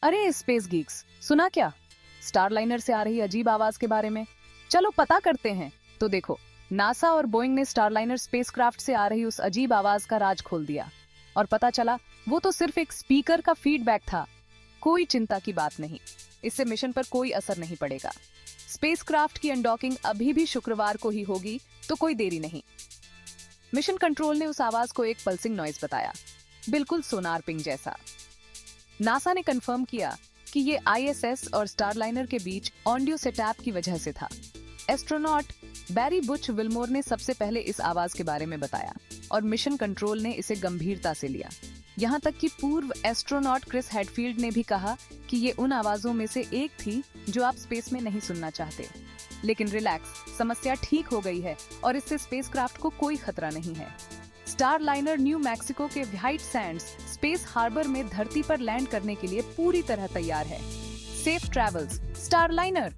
अरे space Geeks, सुना क्या? स्टारलाइनर से आ रही अजीब आवाज के बारे में। चलो पता करते हैं। तो देखो, नासा और बोइंग ने स्टारलाइनर स्पेसक्राफ्ट से आ रही उस अजीब आवाज का राज खोल दिया और पता चला वो तो सिर्फ एक स्पीकर का फीडबैक था। कोई चिंता की बात नहीं, इससे मिशन पर कोई असर नहीं पड़ेगा। स्पेसक्राफ्ट की अनडॉकिंग अभी भी शुक्रवार को ही होगी, तो कोई देरी नहीं। मिशन कंट्रोल ने उस आवाज को एक पल्सिंग नॉइज बताया, बिल्कुल सोनार पिंग जैसा। नासा ने कंफर्म किया कि ये आईएसएस और स्टारलाइनर के बीच ऑडियो सेटअप की वजह से था। एस्ट्रोनॉट बैरी बुच विल्मोर ने सबसे पहले इस आवाज के बारे में बताया और मिशन कंट्रोल ने इसे गंभीरता से लिया। यहाँ तक कि पूर्व एस्ट्रोनॉट क्रिस हेडफील्ड ने भी कहा कि ये उन आवाजों में से एक थी जो आप स्पेस में नहीं सुनना चाहते। लेकिन रिलैक्स, समस्या ठीक हो गई है और इससे स्पेसक्राफ्ट को कोई खतरा नहीं है। स्टारलाइनर न्यू मैक्सिको के व्हाइट सैंड्स स्पेस हार्बर में धरती पर लैंड करने के लिए पूरी तरह तैयार है। Safe travels Starliner.